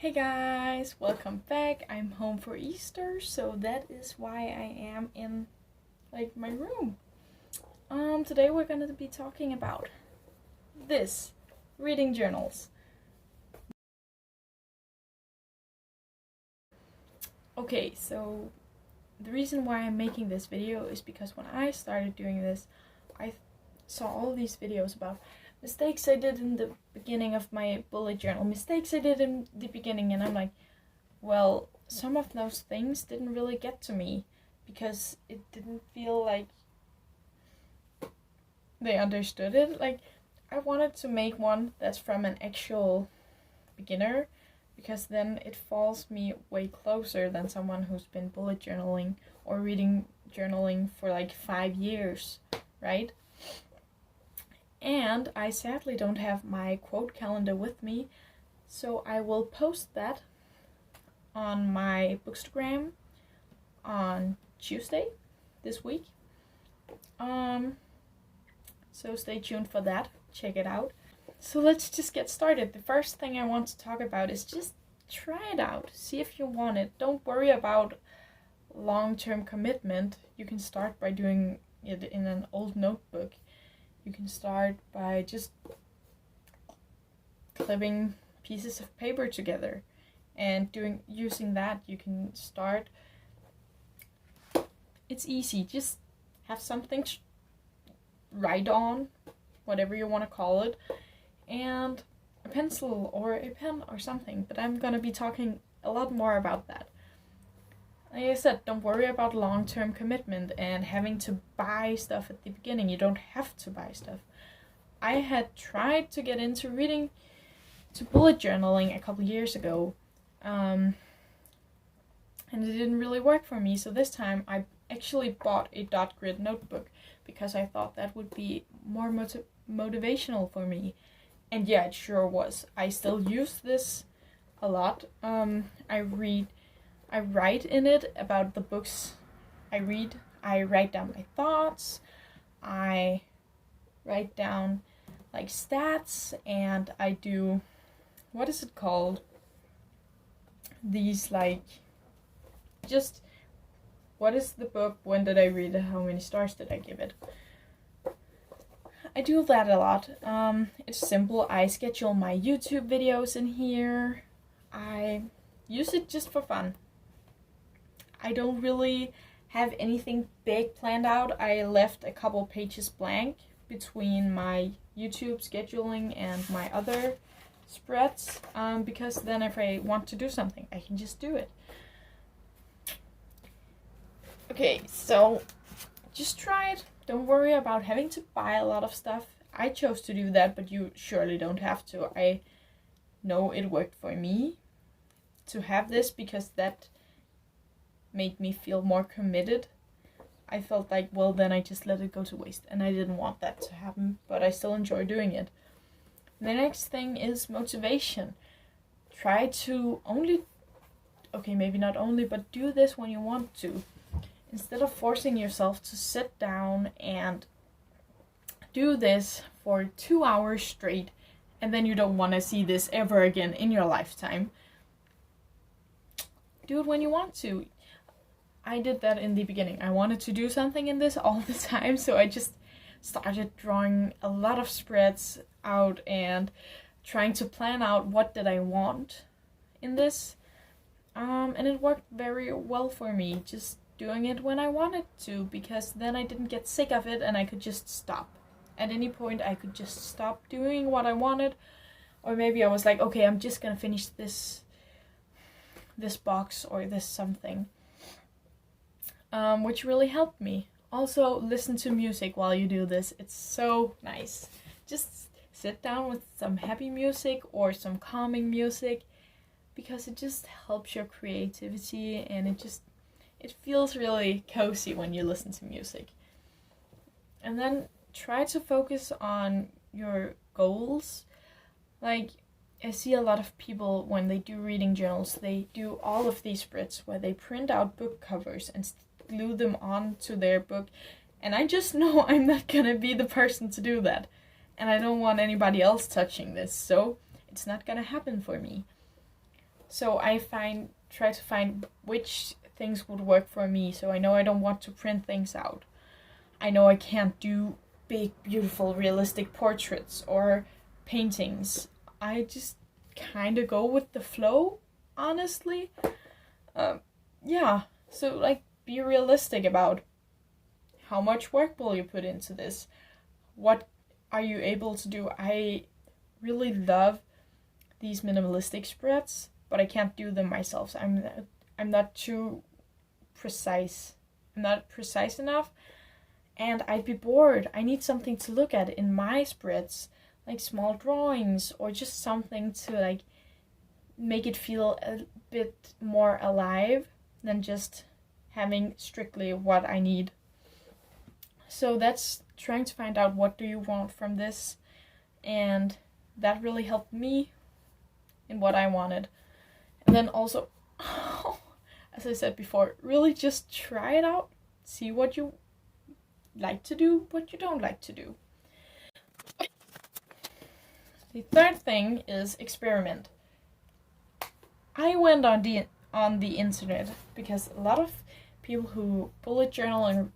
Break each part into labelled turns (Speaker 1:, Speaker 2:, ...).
Speaker 1: Hey guys, welcome back. I'm home for Easter, so that is why I am in my room. Today we're gonna be talking about this reading journals. Okay, so the reason why I'm making this video is because when I started doing this, I saw all these videos about mistakes I did in the beginning of my bullet journal, and I'm like, well, some of those things didn't really get to me because it didn't feel like they understood it. Like, I wanted to make one that's from an actual beginner because then it falls me way closer than someone who's been bullet journaling or reading journaling for like 5 years, right? And I sadly don't have my quote calendar with me, so I will post that on my Bookstagram on Tuesday this week. So stay tuned for that. Check it out. So let's just get started. The first thing I want to talk about is just try it out. See if you want it. Don't worry about long-term commitment. You can start by doing it in an old notebook. You can start by just clipping pieces of paper together and using that. You can start. It's easy. Just have something to write on, whatever you want to call it, and a pencil or a pen or something. But I'm gonna be talking a lot more about that. Like I said, don't worry about long-term commitment and having to buy stuff at the beginning. You don't have to buy stuff. I had tried to get into reading, to bullet journaling a couple years ago, and it didn't really work for me. So this time I actually bought a dot grid notebook because I thought that would be more motivational for me. And yeah, it sure was. I still use this a lot. I write in it about the books I read. I write down my thoughts. I write down like stats, and I do, what is it called? These just, what is the book? When did I read it? How many stars did I give it? I do that a lot. It's simple. I schedule my YouTube videos in here. I use it just for fun. I don't really have anything big planned out. I left a couple pages blank between my YouTube scheduling and my other spreads, because then if I want to do something, I can just do it. Okay, so just try it. Don't worry about having to buy a lot of stuff. I chose to do that, but you surely don't have to. I know it worked for me to have this because that made me feel more committed. I felt like, well, then I just let it go to waste, and I didn't want that to happen, but I still enjoy doing it. The next thing is motivation. Try to maybe not only, but do this when you want to. Instead of forcing yourself to sit down and do this for 2 hours straight, and then you don't want to see this ever again in your lifetime, do it when you want to. I did that in the beginning. I wanted to do something in this all the time, so I just started drawing a lot of spreads out and trying to plan out what did I want in this. And it worked very well for me, just doing it when I wanted to, because then I didn't get sick of it and I could just stop. At any point I could just stop doing what I wanted, or maybe I was like, okay, I'm just gonna finish this box or this something, which really helped me. Also, listen to music while you do this. It's so nice. Just sit down with some happy music or some calming music, because it just helps your creativity, and it feels really cozy when you listen to music. And then try to focus on your goals. Like, I see a lot of people when they do reading journals, they do all of these spreads where they print out book covers and glue them onto their book. And I just know I'm not gonna be the person to do that. And I don't want anybody else touching this, so it's not gonna happen for me. So I try to find which things would work for me. So I know I don't want to print things out. I know I can't do big, beautiful, realistic portraits or paintings. I just kind of go with the flow, honestly. Yeah, so like be realistic about how much work will you put into this? What are you able to do? I really love these minimalistic spreads, but I can't do them myself. So I'm not too precise. I'm not precise enough, and I'd be bored. I need something to look at in my spreads, like small drawings or just something to like make it feel a bit more alive than just having strictly what I need. So that's trying to find out what do you want from this, and that really helped me in what I wanted. And then also, as I said before, really just try it out. See what you like to do, what you don't like to do. The third thing is experiment. I went on the internet because a lot of people who bullet journal in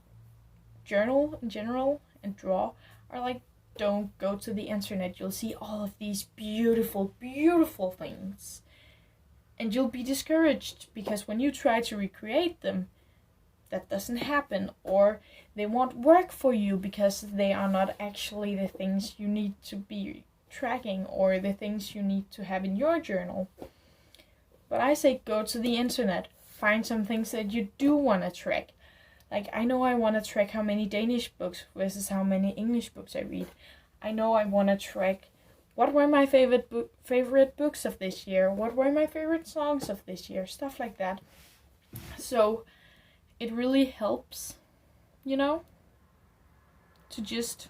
Speaker 1: general and draw are like, don't go to the internet. You'll see all of these beautiful, beautiful things. And you'll be discouraged because when you try to recreate them, that doesn't happen, or they won't work for you because they are not actually the things you need to be tracking or the things you need to have in your journal. But I say go to the internet, find some things that you do want to track. Like, I know I want to track how many Danish books versus how many English books I read. I know I want to track what were my favorite books of this year, what were my favorite songs of this year, stuff like that. So it really helps, to just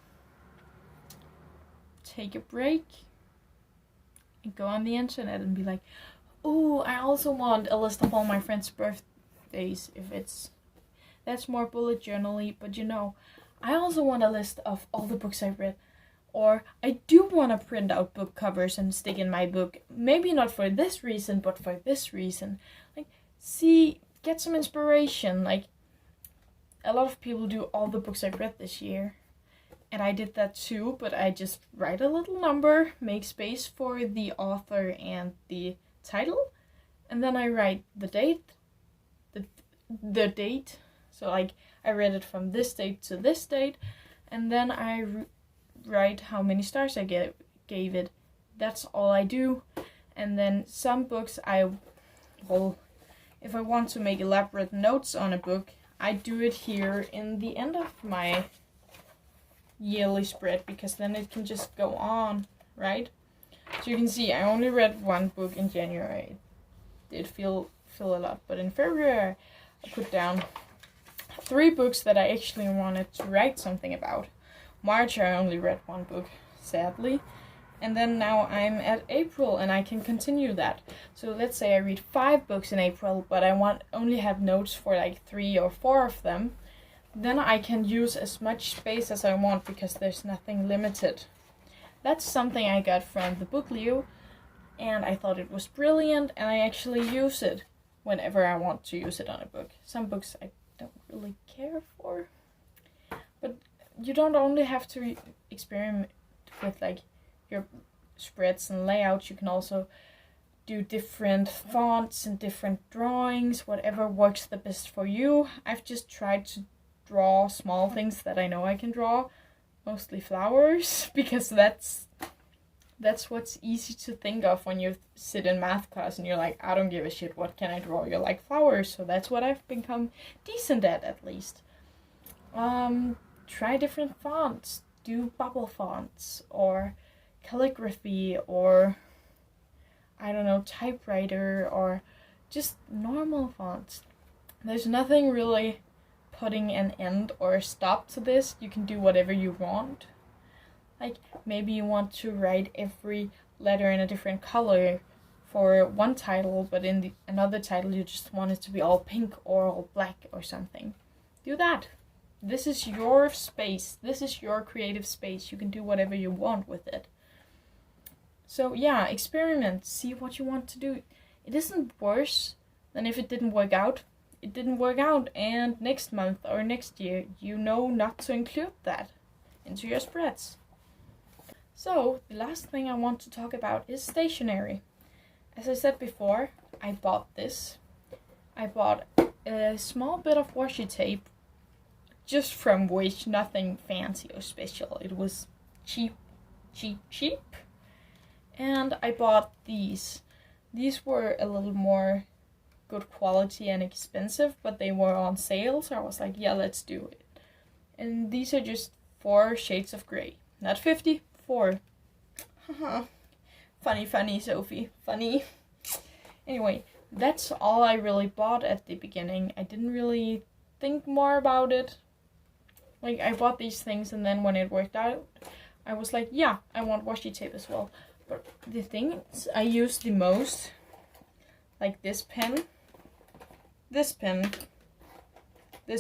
Speaker 1: take a break and go on the internet and be like, oh, I also want a list of all my friends' birthdays, that's more bullet journal-y, but I also want a list of all the books I've read. Or I do want to print out book covers and stick in my book. Maybe not for this reason, but for this reason. Like, get some inspiration. Like, a lot of people do all the books I've read this year. And I did that too, but I just write a little number, make space for the author and the title. And then I write the date. The date. So, like, I read it from this date to this date. And then I write how many stars I gave it. That's all I do. And then some books if I want to make elaborate notes on a book, I do it here in the end of my yearly spread, because then it can just go on, right? So you can see I only read one book in January. It did feel a lot, but in February I put down 3 books that I actually wanted to write something about. March I only read one book, sadly. And then now I'm at April and I can continue that. So let's say I read 5 books in April, but I only have notes for like 3 or 4 of them. Then I can use as much space as I want because there's nothing limited. That's something I got from the book Leo, and I thought it was brilliant, and I actually use it whenever I want to use it on a book. Some books I don't really care for, but you don't only have to experiment with like your spreads and layouts. You can also do different fonts and different drawings, whatever works the best for you. I've just tried to draw small things that I know I can draw, mostly flowers, because that's what's easy to think of when you sit in math class and you're like, I don't give a shit, what can I draw? You're like, flowers. So that's what I've become decent at least. Try different fonts. Do bubble fonts or calligraphy or, I don't know, typewriter or just normal fonts. There's nothing really putting an end or stop to this. You can do whatever you want. Like, maybe you want to write every letter in a different color for one title, but in another title you just want it to be all pink or all black or something. Do that. This is your space. This is your creative space. You can do whatever you want with it. So yeah, experiment. See what you want to do. it isn't worse than if it didn't work out. It didn't work out, and next month or next year, you know not to include that into your spreads. So, the last thing I want to talk about is stationery. As I said before, I bought this. I bought a small bit of washi tape, just from Wish, nothing fancy or special. It was cheap. And I bought these. These were a little more good quality and expensive, but they were on sale, so I was like, yeah, let's do it. And these are just 4 shades of gray. Not 50, 4. Funny, Sophie. Funny. Anyway, that's all I really bought at the beginning. I didn't really think more about it. Like, I bought these things, and then when it worked out, I was like, yeah, I want washi tape as well. But the things I use the most, like this pen, this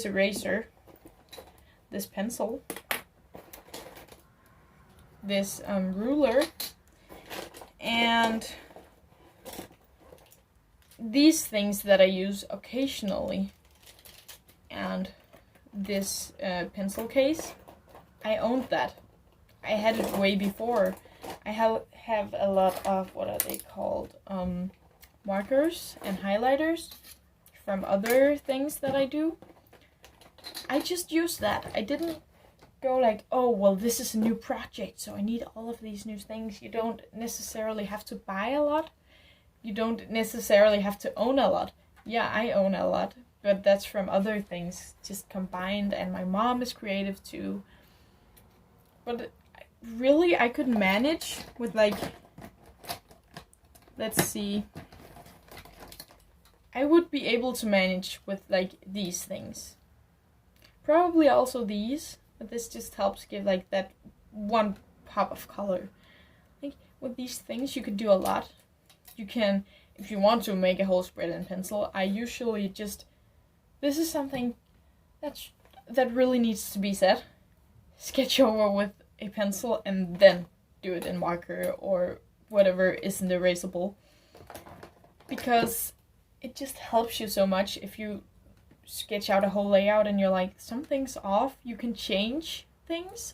Speaker 1: eraser, this pencil, this ruler, and these things that I use occasionally, and this pencil case. I owned that. I had it way before. I have a lot of, what are they called, markers and highlighters from other things that I do. I just used that. I didn't go like, oh, well, this is a new project, so I need all of these new things. You don't necessarily have to buy a lot. You don't necessarily have to own a lot. Yeah, I own a lot, but that's from other things just combined, and my mom is creative too. But really, I could manage with, like, let's see. I would be able to manage with, like, these things. Probably also these, but this just helps give, like, that one pop of color. Like, with these things, you could do a lot. You can, if you want to make a whole spread in pencil, I usually just, this is something that really needs to be said. Sketch over with a pencil and then do it in marker or whatever isn't erasable. Because it just helps you so much if you sketch out a whole layout and you're like, something's off, you can change things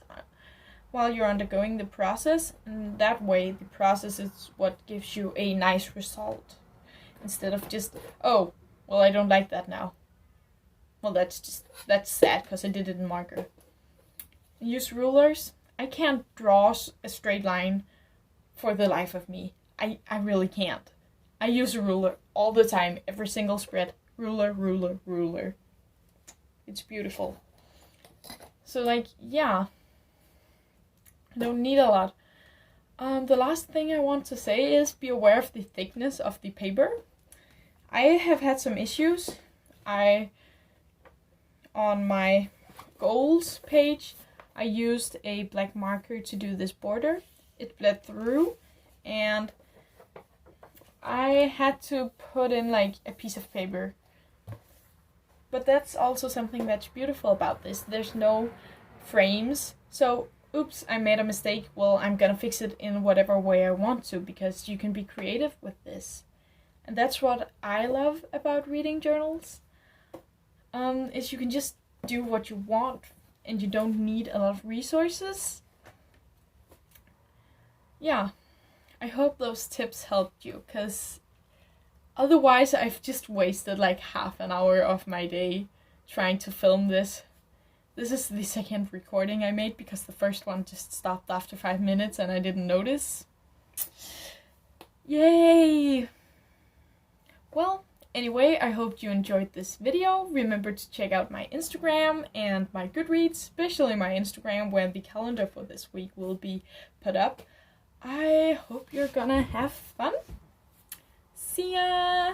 Speaker 1: while you're undergoing the process, and that way the process is what gives you a nice result, instead of just, oh, well, I don't like that now. Well, that's sad because I did it in marker. Use rulers. I can't draw a straight line for the life of me. I really can't. I use a ruler all the time, every single spread. Ruler. It's beautiful. So, like, yeah. I don't need a lot. The last thing I want to say is be aware of the thickness of the paper. I have had some issues. On my goals page, I used a black marker to do this border. It bled through, and I had to put in, like, a piece of paper. But that's also something that's beautiful about this. There's no frames, so oops, I made a mistake. Well, I'm gonna fix it in whatever way I want to, because you can be creative with this. And that's what I love about reading journals, is you can just do what you want, and you don't need a lot of resources. Yeah, I hope those tips helped you, because otherwise I've just wasted like half an hour of my day trying to film this. This is the second recording I made, because the first one just stopped after 5 minutes and I didn't notice. Yay! Well, anyway, I hope you enjoyed this video. Remember to check out my Instagram and my Goodreads, especially my Instagram, where the calendar for this week will be put up. I hope you're gonna have fun. See ya!